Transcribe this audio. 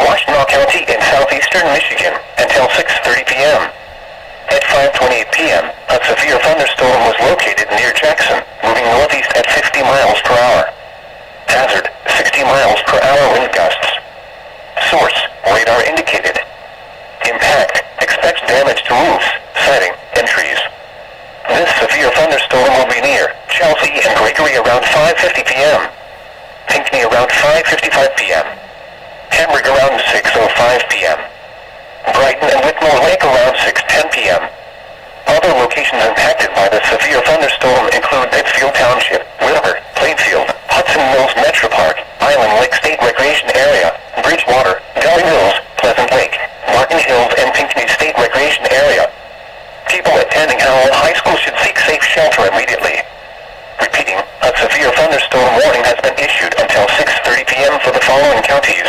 Washtenaw County in southeastern Michigan until 6:30 p.m. At 5:28 p.m., a severe thunderstorm was located near Jackson, moving northeast at 50 miles per hour. Hazard, 60 miles per hour wind gusts. Source, radar indicated. Impact, expects damage to roofs, siding, and trees. This severe thunderstorm will be near Chelsea and Gregory around 5:50 p.m. Pinckney around 5:55 p.m. Hamburg around 6:05 p.m. Brighton and Whitmore Lake around 6:10 p.m. Other locations impacted by the severe thunderstorm include Pittsfield Township, Wilbur, Plainfield, Hudson Mills Metro Park, Island Lake State Recreation Area, Bridgewater, Gully Mills, Pleasant Lake, Martin Hills, and Pinckney State Recreation Area. People attending Howell High School should seek safe shelter immediately. Repeating, a severe thunderstorm warning has been issued until 6:30 p.m. for the following counties.